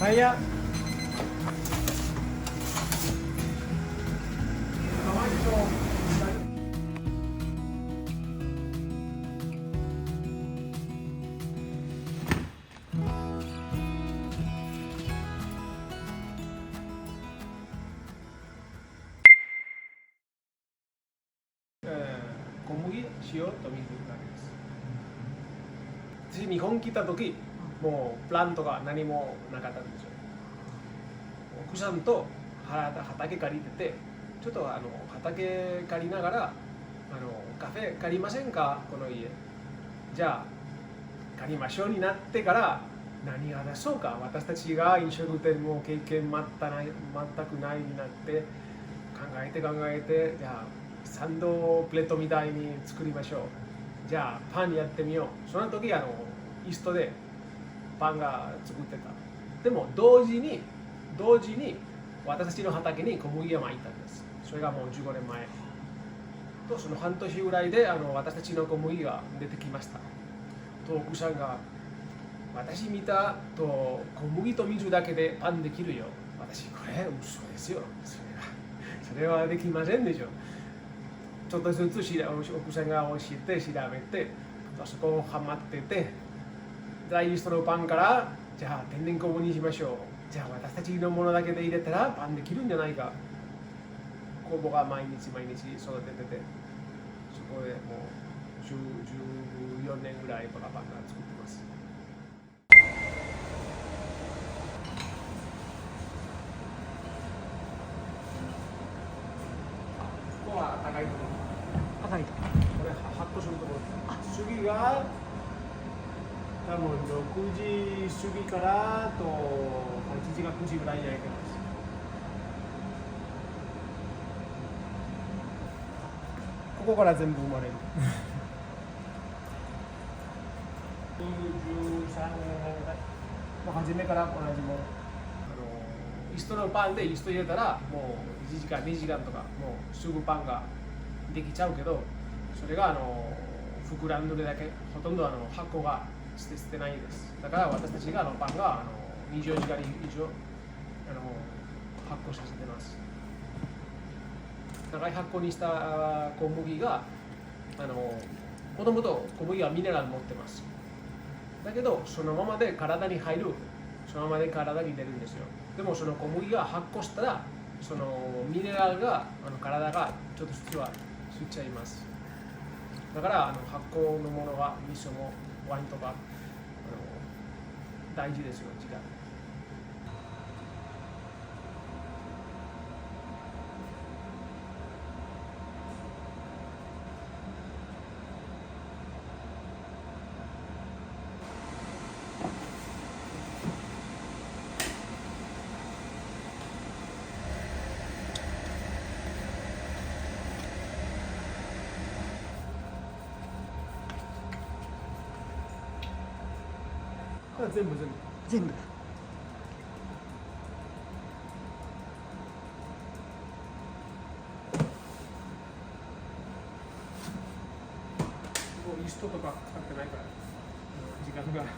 Vaya.小麦、塩と水だけです。私、日本来た時、もうプランとか何もなかったんですよ。奥さんと畑借りてて、ちょっと畑借りながらカフェ借りませんか、この家。じゃあ借りましょうになってから何が出そうか、私たちが飲食店も経験全くないになって考えて、じゃあサンドプレートみたいに作りましょう。じゃあパンやってみよう。その時イーストでパンが作ってた。でも同時に私たちの畑に小麦が巻いたんです。それがもう15年前と、その半年ぐらいで私たちの小麦が出てきました。と奥さんが、私見たと小麦と水だけでパンできるよ。私これ嘘ですよ。それはできませんでしょ。ちょっとずつ奥さんが教えて調べて、そこをハマってて、イーストのパンからじゃあ天然酵母にしましょう。じゃあ私たちのものだけで入れたらパンできるんじゃないか。酵母が毎日育ててて、そこでもう14年ぐらいパンが作ってます。ここは高いところ。高いところ。これ発酵するところ。次が多分6時過ぎからと8時か9時ぐらいに焼いてます。ここから全部生まれる。13年ぐらい。初めから同じもの。イーストのパンでイースト入れたらもう1時間2時間とかもうすぐパンができちゃうけど、それが膨らんでるだけ、ほとんど発酵がしてないです。だから私たちがパンが24時間以上発酵させてます。長い発酵にした小麦がもともと小麦はミネラル持ってます。だけどそのままで体に入る、そのままで体に出るんですよ。でもその小麦が発酵したらそのミネラルが体がちょっと吸っちゃいます。だから発酵のものは味噌もワインとか大事ですよ、時間。全部。全部。イーストとか使ってないから時間が。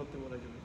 っても大丈夫。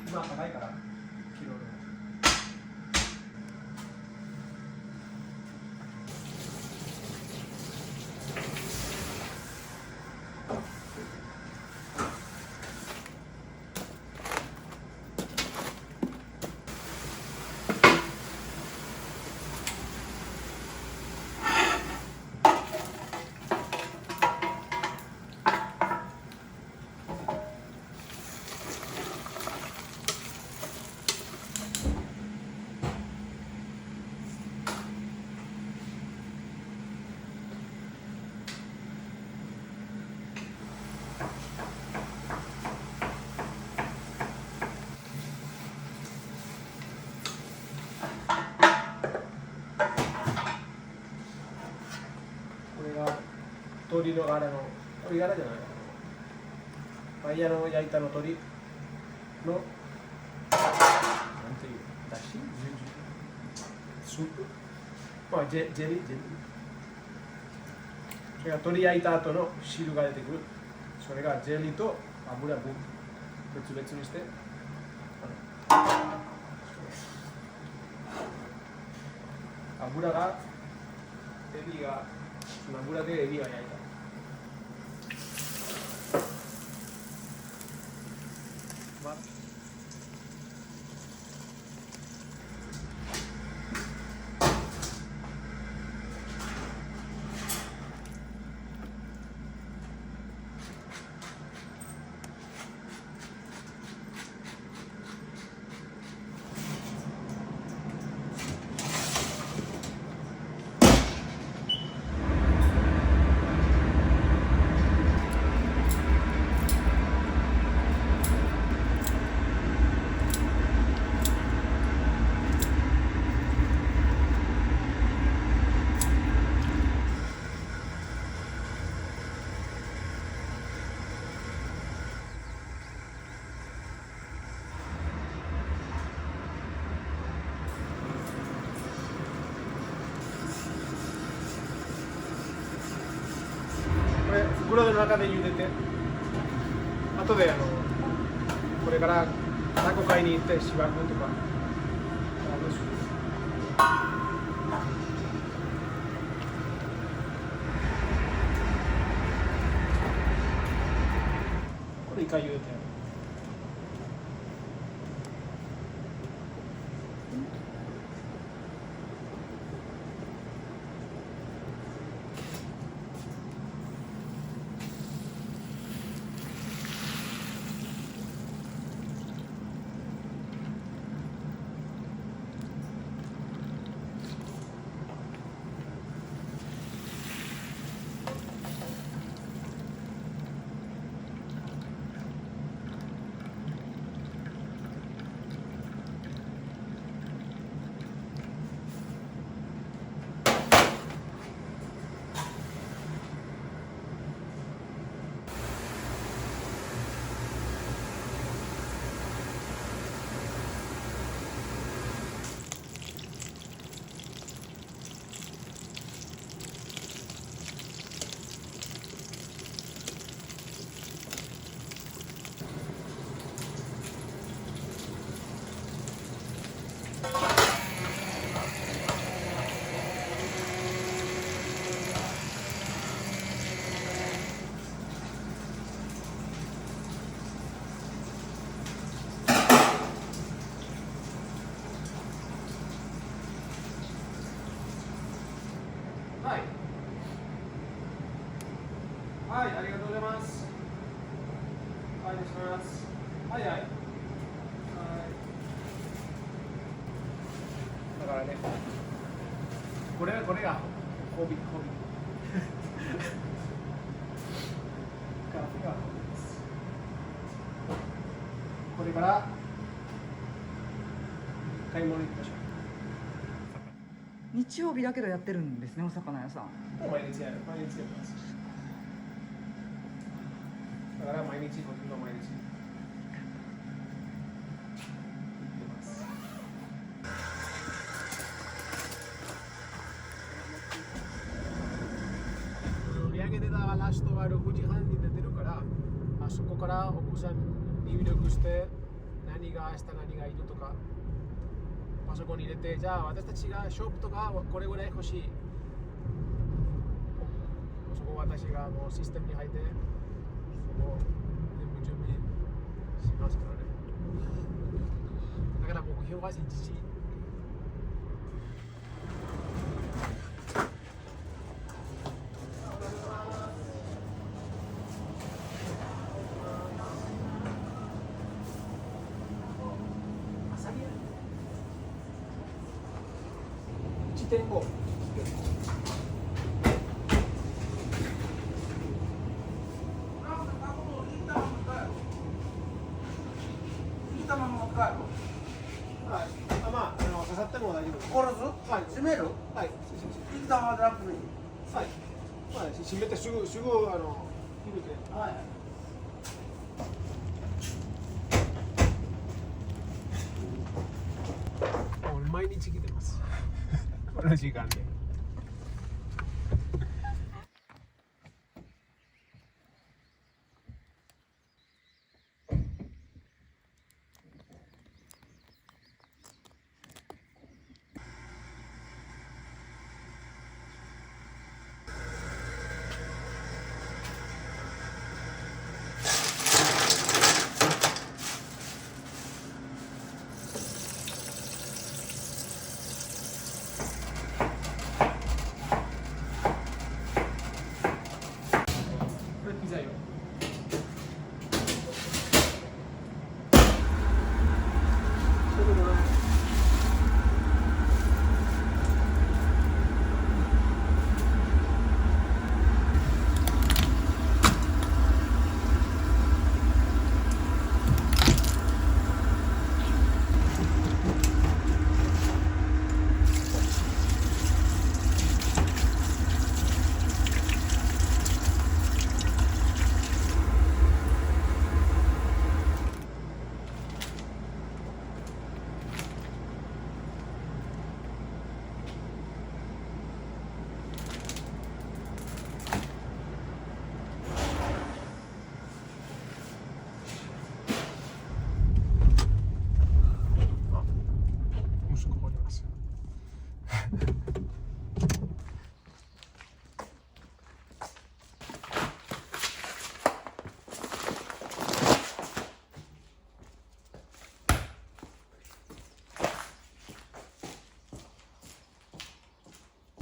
今は高いからキロの。鶏の柄の、鶏柄じゃないワイヤーの焼いたの鶏の、なんていう、だしスープまあジェリー。それが鶏焼いた後の汁が出てくる。それがジェリーと油を別々にして、油が、エビが、その油でエビが焼いた。袋の中で茹でて、後でこれからタコ買いに行ってしばくとか。これ一回茹でて。はい。はい、ありがとうございます。はい、お願いします。はいはい。はい。からね。これがホビー。カフェがホビーです。これから買い物行きましょう。日曜日だけどやってるんですね、お魚屋さん。もう毎日やってます。だから毎日ほとんど毎日。売上データがラストは6時半に出てるから、あそこから奥さんに入力して何が明日何がいるとかパソコンに入れて、じゃあ私たちがショップとかこれぐらい欲しい、そこ私がもうシステムに入ってそこ全部準備しますからね。だから目標は1時。1.5。はい、まあ、刺さっても大丈夫です。殺す？はい、閉める？はい、一旦はなくていい。はい、まあ、閉めてすぐ入れて。はい。もう毎日来てます。この時間で。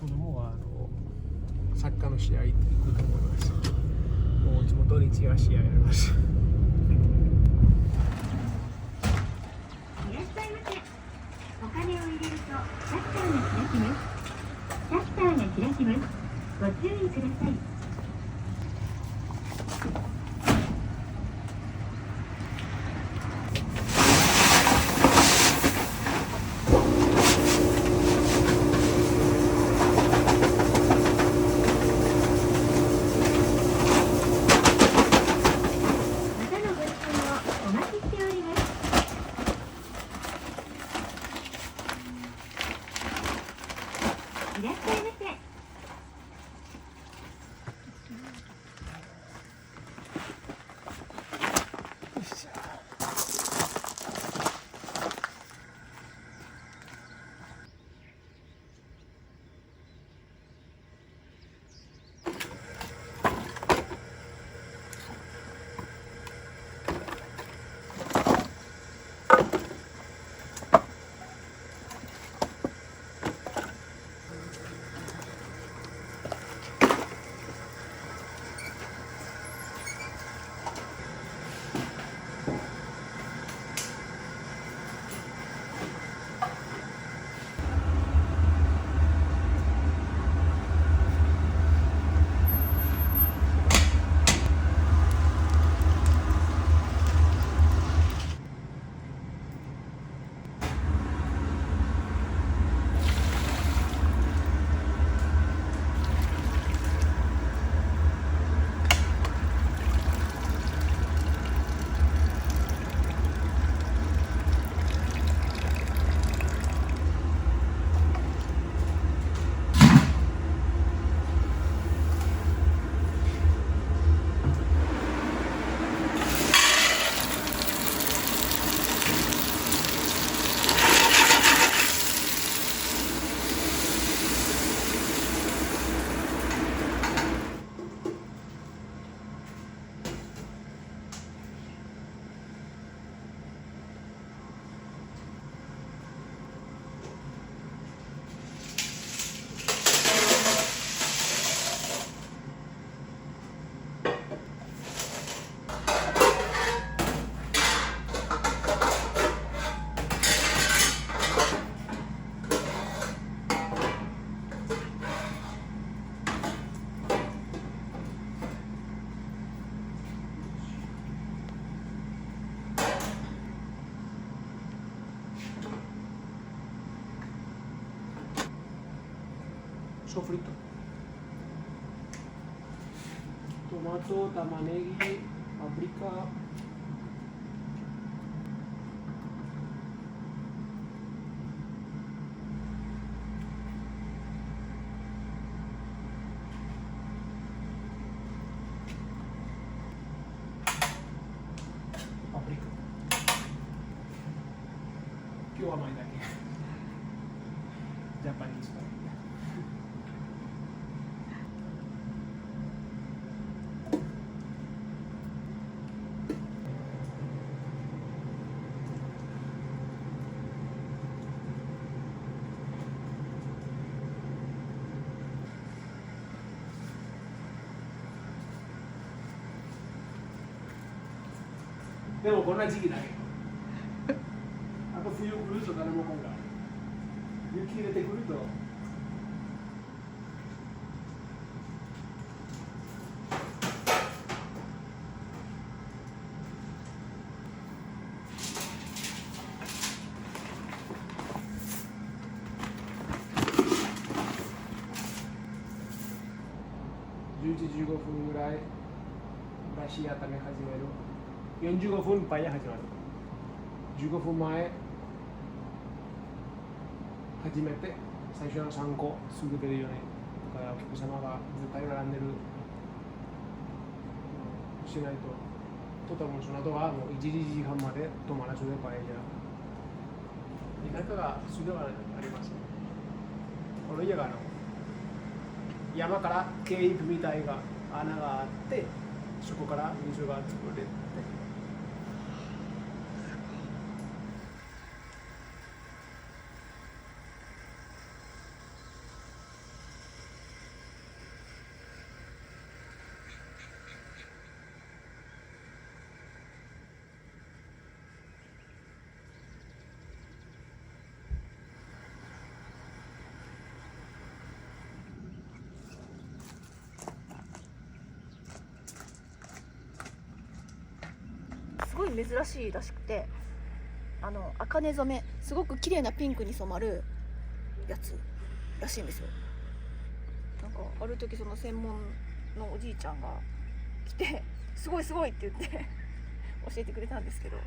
子供はサッカーの試合行くと思います。もううちも土日は試合やります。いらっしゃいませ。お金を入れるとシャッターが開きます。シャッターが開きます。ご注意ください。いらっしゃいませ。ソフリット。トマト、玉ねぎ、パプリカ。パプリカ。今日は甘いだけ。ジャパニーズだ。でもこんな時期だけど。あと冬来ると誰も来んから。雪入れてくると。10時15分ぐらいだし温め始める。45分パン屋始まる。15分前始めて最初の3個すぐ出るよね。だからお客様がずっと並んでるしないと。トータルもその後はもう1時半まで止まらずでパエリア。田舎が水道があります。この家が山からケープみたいな穴があって、そこから水が作れて。すごい珍しいらしくて、茜染め、すごく綺麗なピンクに染まるやつらしいんですよ。なんかある時その専門のおじいちゃんが来て、すごいすごいって言って教えてくれたんですけど。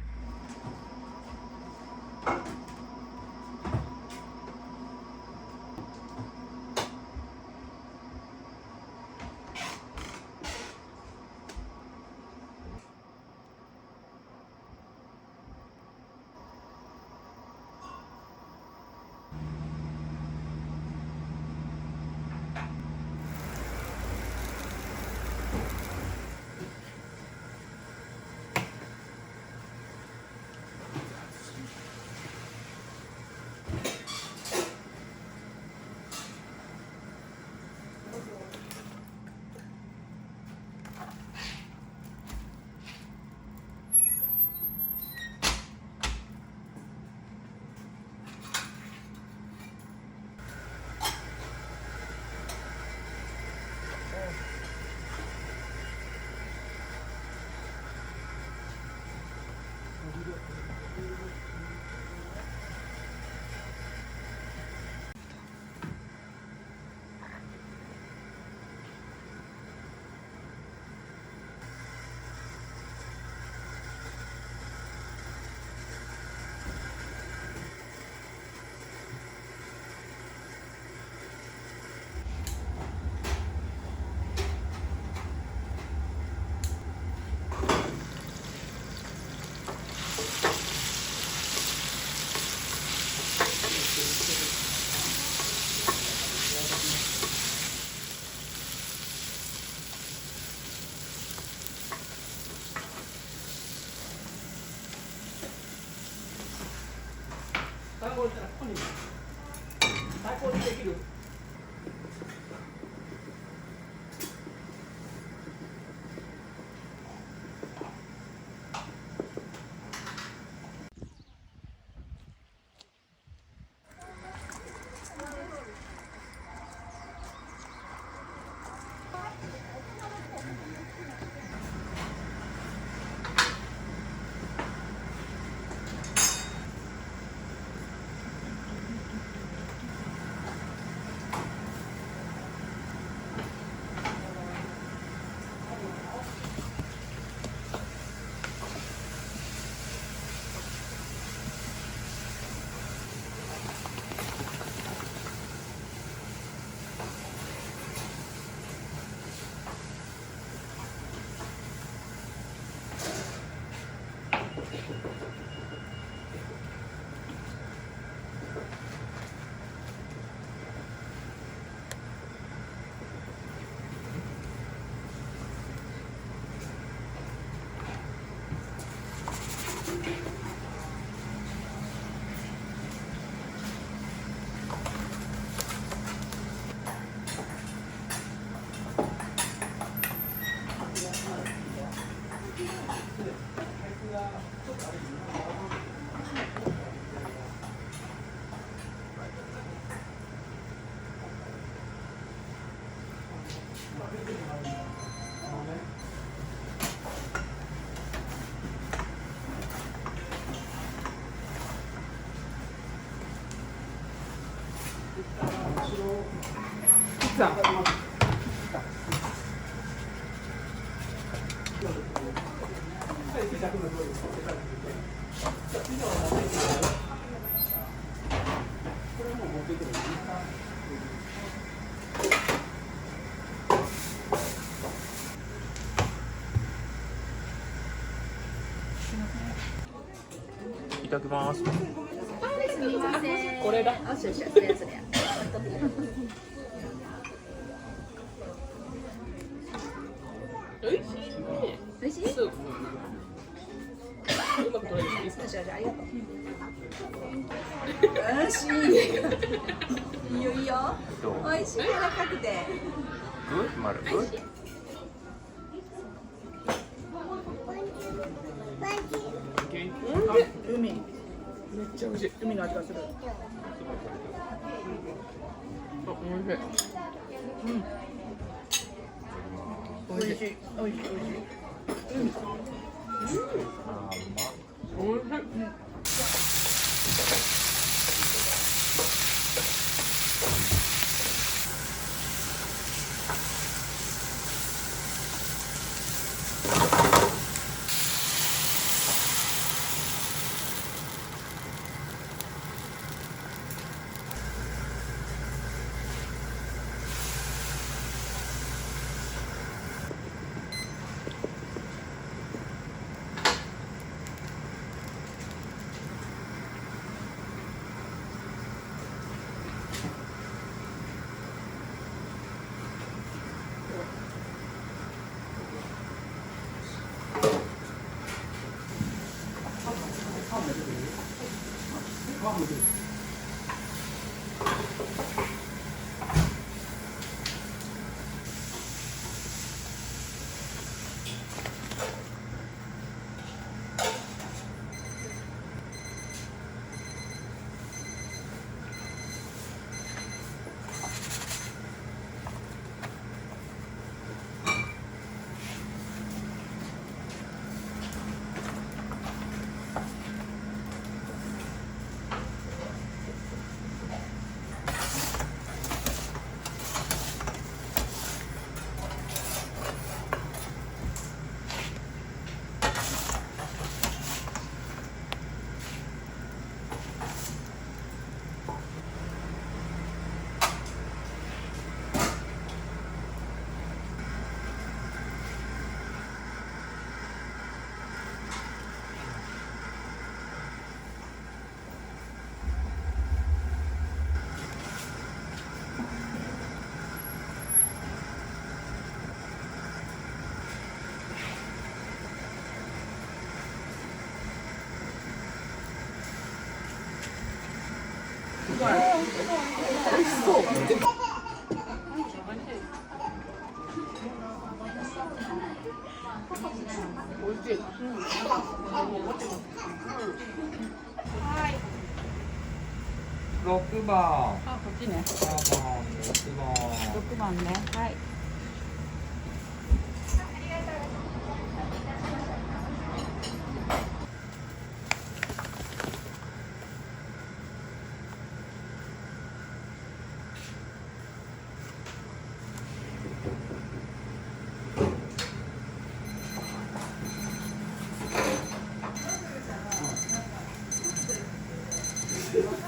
ここに最高にできる。ピザ。いただきます。これだ。あ、そうそう、それやそれや。おいしいね。美味しい？そう。うまく取れるいいですか。じゃあありがとう。よし。いいよいいよ。どう？美味しい柔らかくて。グッ丸グッ。海めっちゃ美味しい。海の味がする。あ、美味しい。美味しい美味しい美味しい。あーうま。美味しい。6番。あ、こっちね。 7番、6番。 6番ね。はい。す。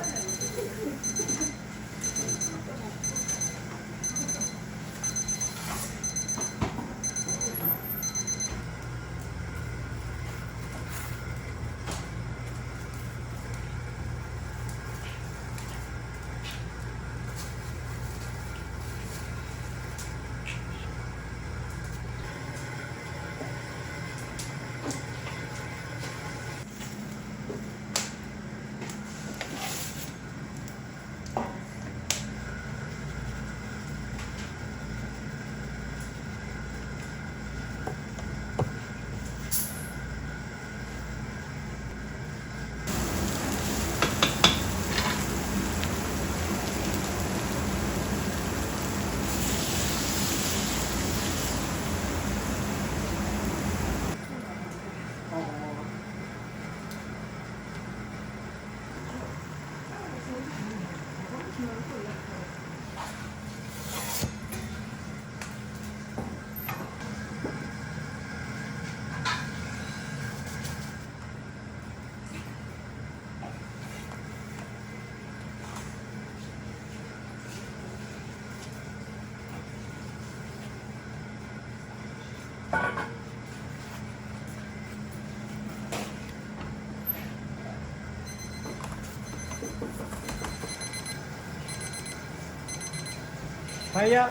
ファイヤー。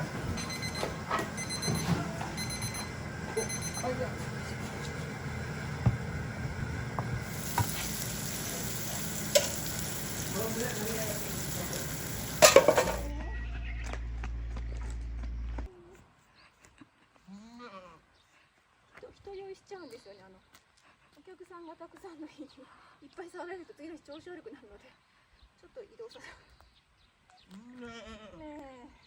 人酔いしちゃうんですよね。お客さんがたくさんの日にいっぱい触られると次の日調子悪くなるので、ちょっと移動させねえ。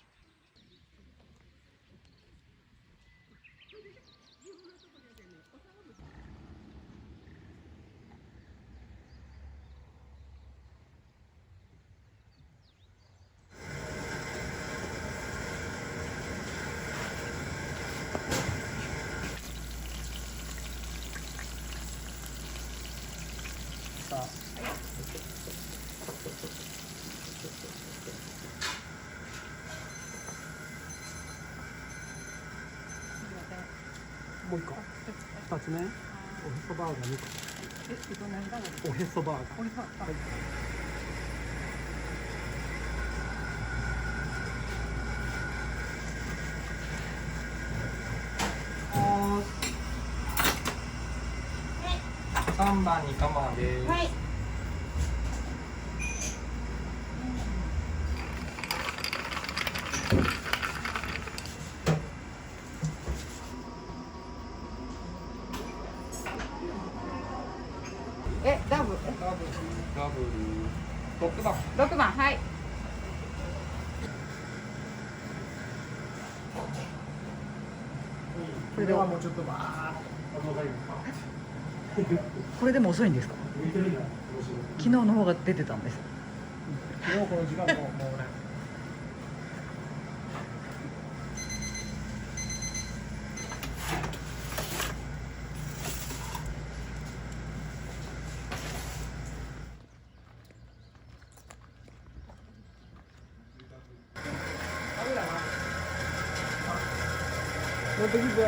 もう一個。二つね。おへそバーガー2個。おへそバーガー。はい。3番にカマです。はい。ダブダブル6番。6番はい。これではもうちょっとバーッとわかりますか。これでも遅いんですか？昨日の方が出てたんです。昨日この時間ももうね。持ってきて。持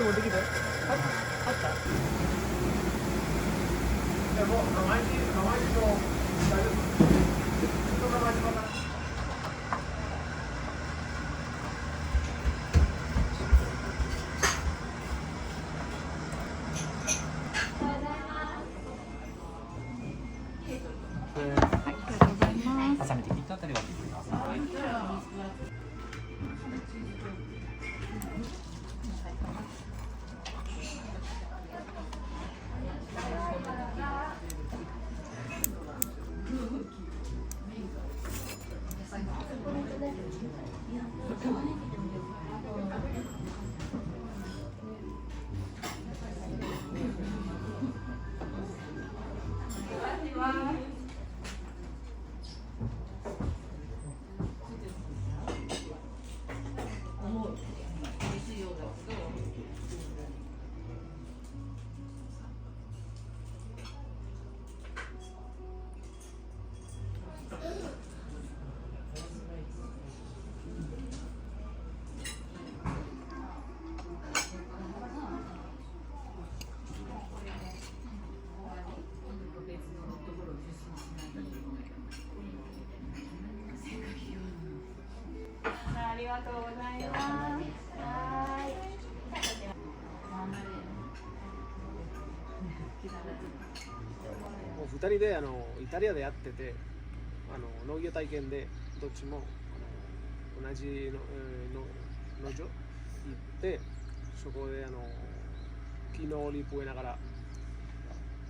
ってきて。あった。でも生地と大丈夫。生地まだ。挟めて切ったあたりは切ってください。ありがとうございます。はい。もう2人でイタリアでやってて農業体験でどっちも同じ農場行ってそこで木のリプ植えながら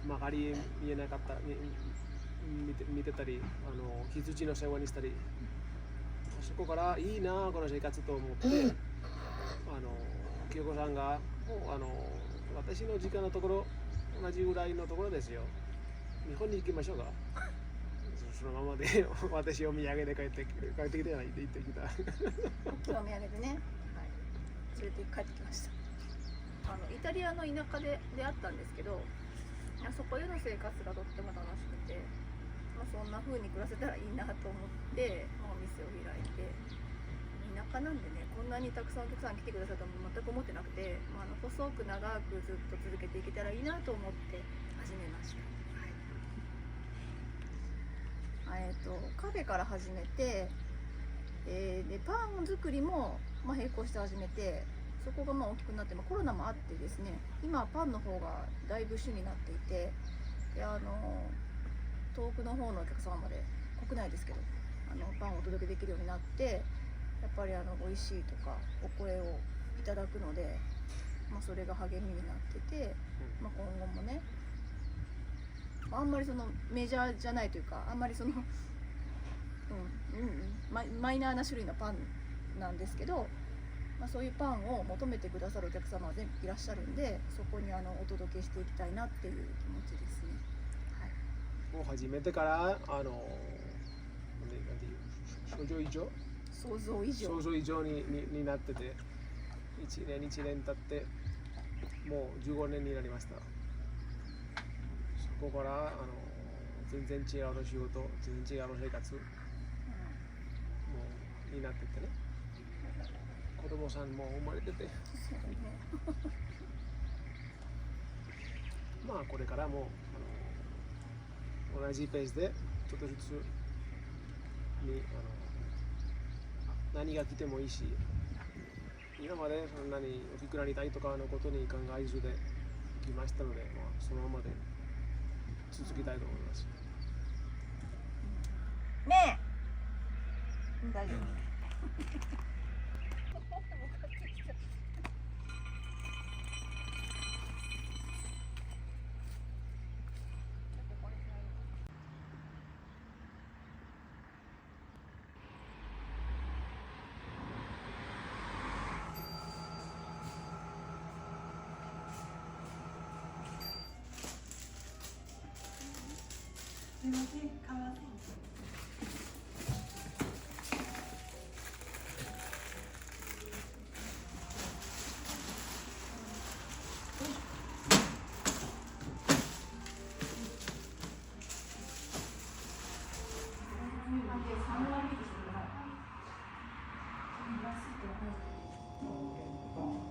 曲がり見えなかった見てたり羊の世話にしたりそこからいいなこの生活と思って清子さんがもう私の実家のところ同じぐらいのところですよ。日本に行きましょうか。そのままで私お土産で帰ってきてないって言ってきた。お土産でね、はい、連れて帰ってきました。イタリアの田舎で出会ったんですけど、そこでの生活がとっても楽しくて、そんな風に暮らせたらいいなと思って、お店を開いて、田舎なんでね、こんなにたくさんお客さん来てくださるとも全く思ってなくて、細く長くずっと続けていけたらいいなと思って始めました。はい、カフェから始めて、でパン作りも、並行して始めて、そこが大きくなって、コロナもあってですね、今パンの方がだいぶ主になっていて、で遠くの方のお客様まで、国内ですけどパンをお届けできるようになって、やっぱり美味しいとかお声をいただくので、それが励みになってて、今後もね、あんまりそのメジャーじゃないというか、あんまりその、マイナーな種類のパンなんですけど、そういうパンを求めてくださるお客様はいらっしゃるんで、そこにお届けしていきたいなっていう気持ちですね。もう始めてからなんていう想像以上になってて、1年経ってもう15年になりました。そこから全然違う仕事、全然違う生活、もうになっててね、子供さんも生まれてて、これからも同じペースでちょっとずつに何が来てもいいし、今までそんなに大きくなりたいとかのことに考えずで来ましたので、そのままで続きたいと思います。ねえ、大丈夫。すいません、かわいい。3割引きしてください。